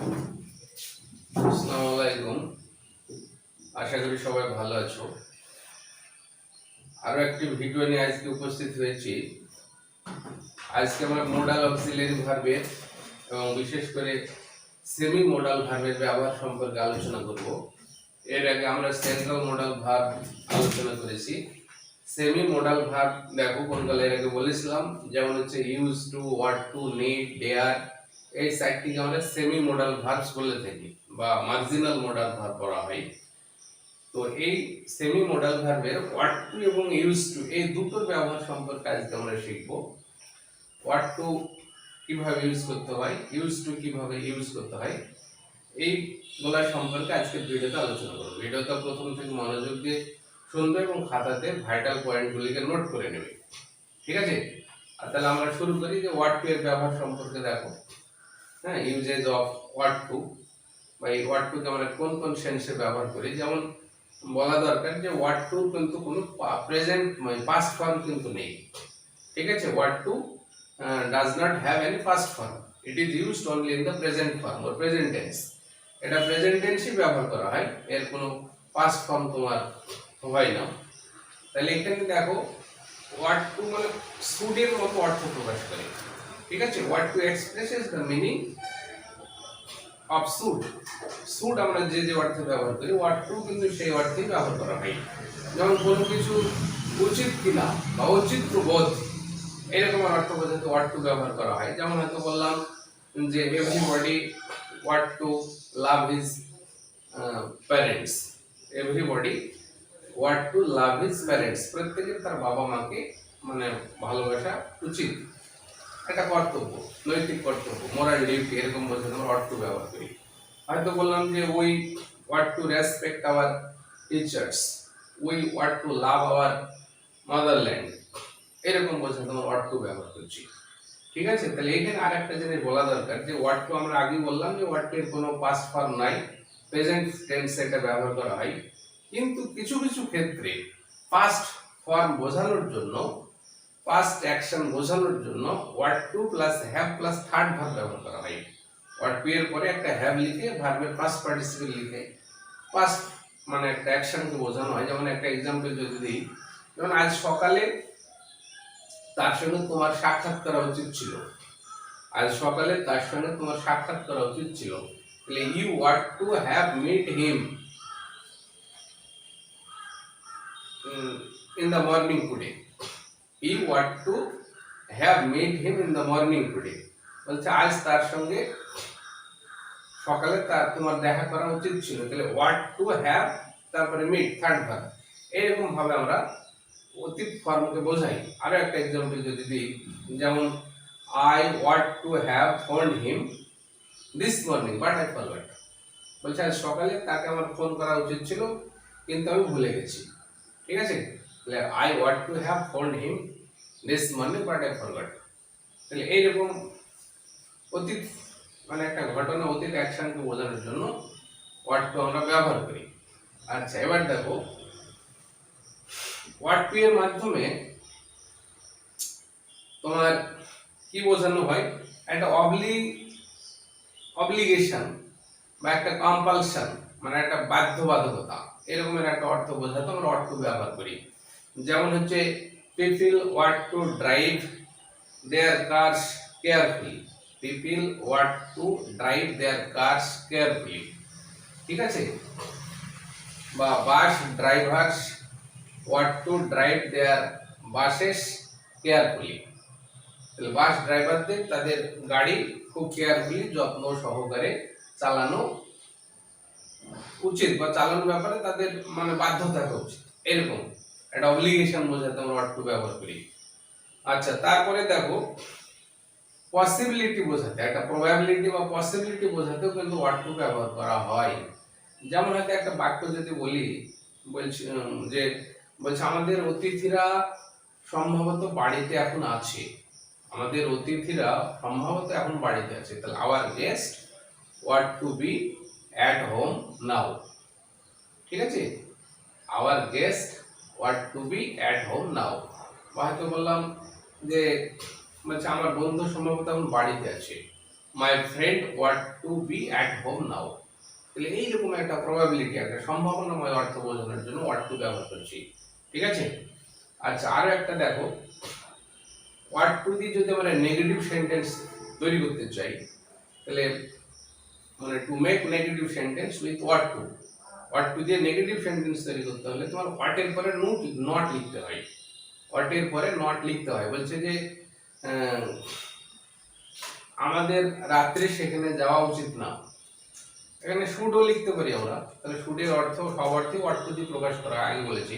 আসসালামু আলাইকুম। আশা করি সবাই ভালো আছো। আরো একটি ভিডিও নিয়ে আজকে উপস্থিত হয়েছি। আজকে আমরা মোডাল অক্সিলারি ভার্বের এবং বিশেষ করে সেমি মোডাল ভার্বের ব্যবহার সম্পর্কে আলোচনা করব। এর আগে আমরা সেন্ট্রাল মোডাল ভার্ব আলোচনা করেছি। সেমি মোডাল ভার্ব দেখো কোনগুলো এর আগে বলেছিলাম, যেমন হচ্ছে use to, ought to, need, dare. এই চারটিকে আমরা সেমি মোডাল ভার্বস বলে থাকি বা মার্জিনাল মোডাল ভার্ব বলা হয়। তো এই সেমি মডাল ভার্বের ওয়াট টু এবং ইউজ টু এই দুটোর ব্যবহার সম্পর্কে আজকে আমরা শিখব। ওয়াট টু কিভাবে ইউজ করতে হয়, ইউজ টু কিভাবে ইউজ করতে হয়, এই গুলা সম্পর্কে আজকে ভিডিওতে আলোচনা করব। ভিডিওটা প্রথম থেকে মনোযোগ দিয়ে শুনবে এবং খাতাতে ভাইটাল পয়েন্টগুলিকে নোট করে নেবে, ঠিক আছে? আর তাহলে আমরা শুরু করি যে ওয়াট টু এর ব্যবহার সম্পর্কে দেখো। হ্যাঁ, ইউজেজ অফ ওয়াট টু বা এই ওয়াট টুকে আমরা কোন কোন সেন্সে ব্যবহার করি। যেমন বলা দরকার যে ওয়াট টু কিন্তু কোনো প্রেজেন্ট মানে পাস্ট ফর্ম কিন্তু নেই, ঠিক আছে? Ought to does not have any past form, it is used only in the present form or present tense. এটা প্রেজেন্ট টেন্সই ব্যবহার করা হয়, এর কোনো পাস্ট ফর্ম তোমার হয় না। তাহলে এখানে দেখো ওয়াট টু মানে শুডের মতো অর্থ প্রকাশ করে, ঠিক আছে? Ought to expresses the meaning of should. Should আমরা যে যে অর্থে ব্যবহার করি, ওয়াট টু কিন্তু সেই অর্থেই ব্যবহার করা হয়। যেমন কোনো কিছু উচিত কিনা বা ঔচিত্য বোধ, এরকম অর্থ বোঝাতে ওয়াট টু ব্যবহার করা হয়। যেমন হয়তো বললাম যে everybody ought to love his parents. Everybody ought to love his parents, প্রত্যেকের তার বাবা মাকে মানে ভালোবাসা উচিত, একটা কর্তব্য, নৈতিক কর্তব্য, মোরাল ডিউটি, এরকম বোঝাতে আমরা ওয়াট টু ব্যবহার করি। হয়তো বললাম যে we ought to respect our teachers, we ought to love our motherland, এরকম বোঝাতে আমরা ওয়াট টু ব্যবহার করছি, ঠিক আছে? তাহলে এখানে আরেকটা জিনিস বলা দরকার যে ওয়াট টু আমরা আগে বললাম যে ওয়াট টু এর কোনো পাস্ট ফর্ম নাই, প্রেজেন্ট টেন্সে এটা ব্যবহার করা হয়। কিন্তু কিছু কিছু ক্ষেত্রে পাস্ট ফর্ম বোঝানোর জন্য, পাস্ট অ্যাকশন বোঝানোর জন্য ought to plus have plus third verb ব্যবহার করা হয়। ওয়াট টু এর পরে একটা হ্যাভ লিখে ভার্বের পাস্ট পার্টিসিপল লিখে পাস্ট মানে একটা অ্যাকশনকে বোঝানো হয়। যেমন একটা এক্সাম্পল যদি দিই, যেমন আজ সকালে তার সঙ্গে তোমার সাক্ষাৎ করা উচিত ছিল, আজ সকালে তার সঙ্গে তোমার সাক্ষাৎ করা উচিত ছিল। তাহলে you ought to have meet him in the morning today. You want to have met him in the morning today. বলছে আজ তার সঙ্গে সকালে তার তোমার দেখা করা উচিত ছিল। তাহলে what to have তারপরে meet থার্ড ভার্ব, এরকম ভাবে আমরা অতীত ফর্মকে বোঝাই। আরো একটা एग्जांपल যদি দিই, যেমন I want to have phoned him this morning but I forgot. বলছে আজ সকালে তাকে আমার ফোন করা উচিত ছিল কিন্তু আমি ভুলে গেছি, ঠিক আছে? তাহলে I want to have phoned him this morning but I forgot. তাহলে এইরকম অতীত মানে একটা ঘটনা, অতীত অ্যাকশনকে বোঝানোর জন্য ওয়াট টু আমরা ব্যবহার করি। আচ্ছা, এবার দেখো ওয়াট টু এর মাধ্যমে তোমার কি বোঝানো হয়, একটা অব্লিগেশন বা একটা কম্পালশন মানে একটা বাধ্যবাধকতা, এরকমের একটা অর্থ বোঝাতে আমরা ওয়াট টু ব্যবহার করি। যেমন হচ্ছে people want to drive their cars carefully, people want to drive their cars carefully, ঠিক আছে? বা bus drivers want to drive their buses carefully. তাহলে বাস ড্রাইভারদের তাদের গাড়ি খুব কেয়ারফুলি, যত্ন সহকারে চালানো উচিত বা চালানোর ব্যাপারে তাদের মানে বাধ্য থাকা উচিত, এরকম একটা অব্লিগেশন বোঝাতে আমরা ওয়াট টু ব্যবহার করি। আচ্ছা, তারপরে দেখো পসিবিলিটি বোঝাতে, একটা প্রবাবিলিটি বা পসিবিলিটি বোঝাতেও কিন্তু ওয়াট টু ব্যবহার করা হয়। যেমন হয়তো একটা বাক্য যদি বলি, বলছি যে বলছে আমাদের অতিথিরা সম্ভবত বাড়িতে এখন আছে, আমাদের অতিথিরা সম্ভবত এখন বাড়িতে আছে। তাহলে our guest ought to be at home now, ঠিক আছে? Our guest ought to be at home now. বা হয়তো বললাম যে বলছে আমার বন্ধু সম্ভবত এখন বাড়িতে আছে, my friend want to be at home now. তাহলে এইরকম একটা প্রবাবিলিটি, একটা সম্ভাবনাময় অর্থ বোঝানোর জন্য ওয়াট টু ব্যবহার করছি। ঠিক আছে। আচ্ছা, আরো একটা দেখো, ওয়াট টু দিয়ে যদি আমরা নেগেটিভ সেন্টেন্স তৈরি করতে চাই, তাহলে মানে to make negative sentence with ought to দিয়ে নেগেটিভ সেন্টেন্স তৈরি করতে হলে তোমার ওয়াট এর পরে নট লিখতে হয়। ওয়াট এর পরে নট লিখতে হয়। বলছে যে আমাদের রাত্রে সেখানে যাওয়া উচিত না। এখানে শুডও লিখতে পারি আমরা। তাহলে শুডের অর্থ সব অর্থে ওয়াট টু দিয়ে প্রকাশ করা, আগে বলেছি।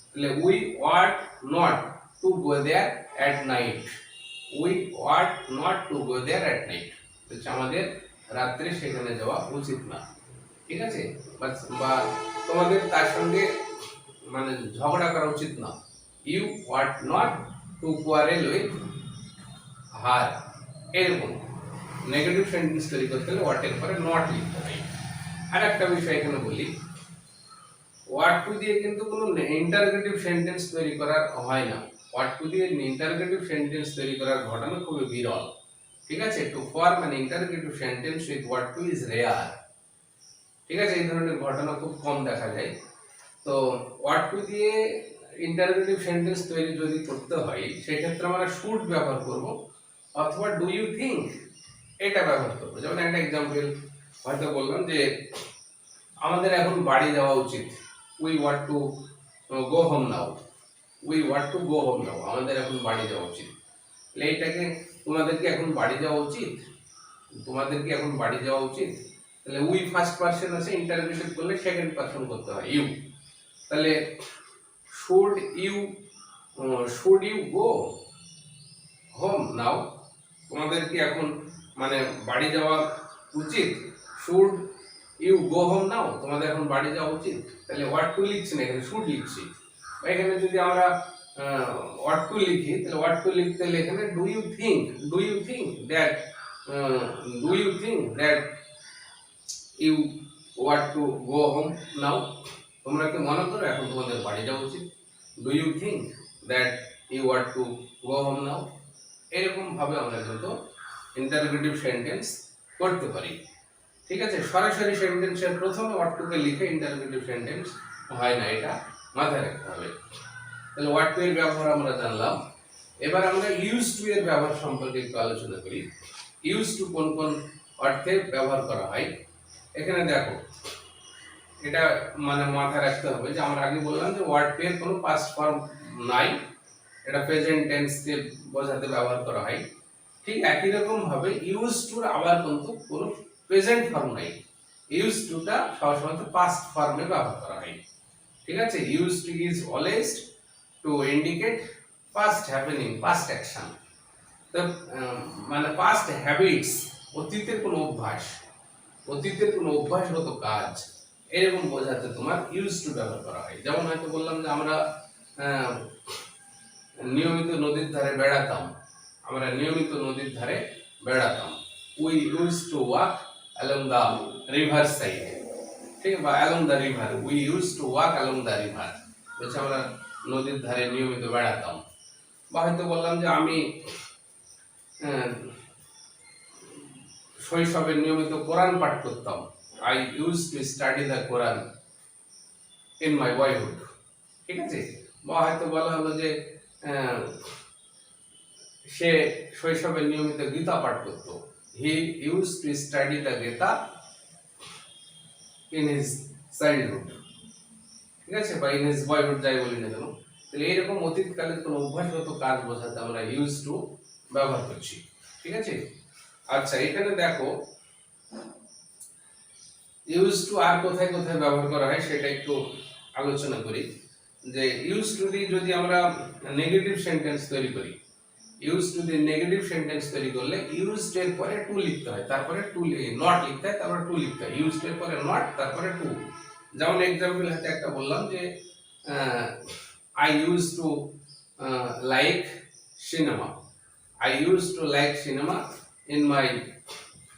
তাহলে we ought not to go there at night. We ought not to go there at night, হচ্ছে আমাদের রাত্রে সেখানে যাওয়া উচিত না। ঠিক আছে। বা তোমাদের তার সঙ্গে মানে ঝগড়া করা উচিত না। You ought not to quarrel with her. এরকম নেগেটিভ সেন্টেন্স তৈরি করতে হলে ওয়াট এর পরে নট লিখতে হয়। আর একটা বিষয় এখানে বলি, ওয়াট টু দিয়ে কিন্তু কোনো ইন্টারোগেটিভ সেন্টেন্স তৈরি করার হয় না। ওয়াট টু দিয়ে ইন্টারোগেটিভ সেন্টেন্স তৈরি করার ঘটনা খুবই বিরল। ঠিক আছে। To form an interrogative sentence with ought to is rare. ঠিক আছে। এই ধরনের ঘটনা খুব কম দেখা যায়। তো ওয়াট টু দিয়ে ইন্টারোগেটিভ সেন্টেন্স তৈরি যদি করতে হয়, সেক্ষেত্রে আমরা শুড ব্যবহার করব, অথবা ডু ইউ থিঙ্ক এটা ব্যবহার করবো। যেমন একটা এক্সাম্পল হয়তো বললাম যে আমাদের এখন বাড়ি যাওয়া উচিত। We want to go home now. We want to go home নাও, আমাদের এখন বাড়ি যাওয়া উচিত। তাহলে এইটাকে তোমাদেরকে এখন বাড়ি যাওয়া উচিত, তোমাদেরকে এখন বাড়ি যাওয়া উচিত। তাহলে উই ফার্স্ট পারসন আছে, ইন্টারোগেটিভ করলে সেকেন্ড পারসন করতে হয়, ইউ। তাহলে should you go home now, তোমাদের কি এখন মানে বাড়ি যাওয়া উচিত। Should you go home now, তোমাদের এখন বাড়ি যাওয়া উচিত। তাহলে ওয়াট টু লিখছি না, এখানে শুড লিখছি। এখানে যদি আমরা ওয়াট টু লিখি, তাহলে ওয়াট টু লিখতে হলে এখানে do you think that you ought to go home now, তোমরা কি মনে করো এখন তোমাদের বাড়ি যাওয়া উচিত। Do you think that you ought to go home now. এরকম ভাবে আমরা কিন্তু ইন্টারোগেটিভ সেন্টেন্স করতে পারি। ঠিক আছে। সরাসরি সেন্টেন্সের প্রথমে ওয়াট টু কে লিখে ইন্টারোগেটিভ সেন্টেন্স হয় না, এটা মাথায় রাখতে হবে। তাহলে ওয়াট টু এর ব্যবহার আমরা জানলাম। এবার আমরা ইউজ টু এর ব্যবহার সম্পর্কে একটু আলোচনা করি। ইউজ টু কোন কোন অর্থে ব্যবহার করা হয়। এখানে দেখো, এটা মানে মাথায় রাখতে হবে যে আমরা আগে বললাম যে ওয়াট টু এর কোনো পাস্ট ফর্ম নাই, এটা প্রেজেন্ট টেন্স কে বোঝাতে ব্যবহার করা হয়। ঠিক একই রকম ভাবে ইউজ টুর আবার কিন্তু কোনো প্রেজেন্ট ফর্ম নাই। ইউজ টুটা সবসময় পাস্ট ফর্মে ব্যবহার করা হয়। ঠিক আছে। Use to is always to indicate past happening, past action. তো মানে পাস্ট হ্যাবিটস, অতীতের কোনো অভ্যাস, অতীতের কোনো অভ্যাসগত কাজ, এরকম বোঝাতে তোমার ইউজ টু ব্যবহার করা হয়। যেমন হয়তো বললাম যে আমরা নিয়মিত নদীর ধারে বেড়াতাম, আমরা নিয়মিত নদীর ধারে বেড়াতাম। We use to walk along the river side. ঠিক বা along the river, we use to walk along the river, বলছে আমরা নদীর ধারে নিয়মিত বেড়াতাম। বা হয়তো বললাম যে আমি শৈশবে নিয়মিত কোরআন পাঠ করতাম। I use to study the Quran in my boyhood. ঠিক আছে। বা হয়তো বলা হলো যে সে শৈশবে নিয়মিত গীতা পাঠ করত। He use to study the Gita in his childhood. ঠিক আছে। বা ইন হিজ বয়হুড, যাই বলি না কেন। তাহলে এইরকম অতীতকালের কোনো অভ্যাসগত কাজ বোঝাতে আমরা ইউজ টু ব্যবহার করছি। ঠিক আছে। আচ্ছা, এখানে দেখো ইউজ টু আর কোথায় কোথায় ব্যবহার করা হয় সেটা একটু আলোচনা করি। যে ইউজ টু দিয়ে যদি আমরা নেগেটিভ সেন্টেন্স তৈরি করি, ইউজ টু দিয়ে নেগেটিভ সেন্টেন্স তৈরি করলে ইউজড এর পরে টু লিখতে হয়, তারপরে টু নট লিখতে হয়, তারপরে টু লিখতে হয়। ইউজড এর পরে নট, তারপরে টু। যেমন এক্সাম্পল হাতে একটা বললাম যে I use to like cinema. I use to like cinema in my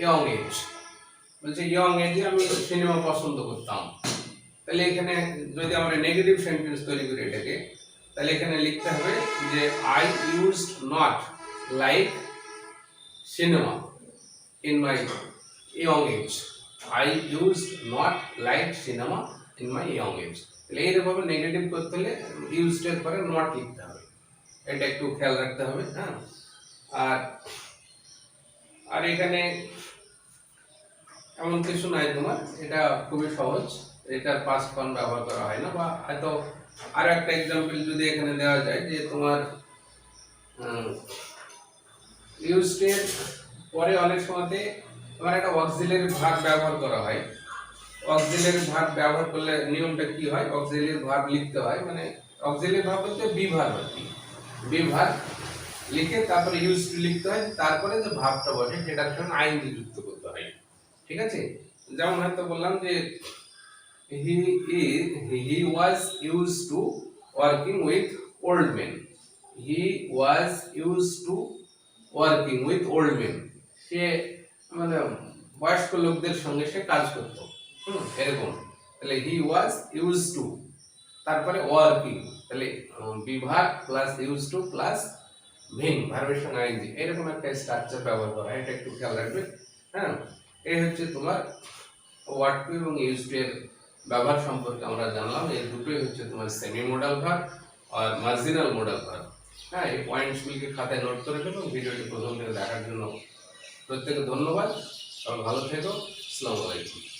young age. বলছে ইয়ং এজে আমি সিনেমা পছন্দ করতাম। তাহলে এখানে যদি আমরা নেগেটিভ সেন্টেন্স তৈরি করি এটাকে, তাহলে এখানে লিখতে হবে যে I used not like cinema in my young age. I used not like cinema in my young age. তাহলে এইরকম নেগেটিভ করতে হলে ইউজড এর পরে নট লিখতে হবে, এটা একটু খেয়াল রাখতে হবে। হ্যাঁ, আর আর এখানে এমন কিছু নাই তোমার, এটা খুবই সহজ, এটার পাস্ট ফর্ম ব্যবহার করা হয় না। বা হয়তো আর একটা এক্সাম্পল যদি এখানে দেওয়া যায় যে তোমার ইউজড এর পরে অনেক সময়তে তোমার একটা অক্সিলারি ভার্ব ব্যবহার করা হয়। অক্সিলারি ভার্ব ব্যবহার করলে নিয়মটা কি হয়, অক্সিলারি ভার্ব লিখতে হয়, মানে অক্সিলারি ভার্ব বলতে বি ভার্ব আর কি, বি ভার্ব লিখে তারপরে ইউজ টু লিখতে হয়, তারপরে যে ভার্বটা বসে সেটার সঙ্গে আইএনজি যুক্ত করতে হয়। ঠিক আছে, যেমন হয়তো বললাম যে he was used to working with old men. He was used to working with old men. সে মানে বয়স্ক লোকদের সঙ্গে সে কাজ করতো, এরকম। তাহলে হি ওয়াজ ইউজ টু, তারপরে ওয়ার্কিং, তাহলে বিভাগ প্লাস ইউজ টু প্লাস ভিং ভার্বের সঙ্গে আইএনজি, এরকম একটা স্ট্রাকচার ব্যবহার করা হয়, এটা একটু খেয়াল রাখবে। হ্যাঁ, এই হচ্ছে তোমার ওয়ার্ড টু এবং ইউজ টু এর ব্যবহার সম্পর্কে আমরা জানলাম। এই দুটোই হচ্ছে তোমার সেমি মডাল ভার্ব আর মার্জিনাল মডাল ভার্ব। হ্যাঁ, এই পয়েন্টসগুলিকে খাতায় নোট করে দেবো। ভিডিওটি প্রথম থেকে দেখার জন্য প্রত্যেকে ধন্যবাদ। সবাই ভালো থেকো। আসসালামু আলাইকুম।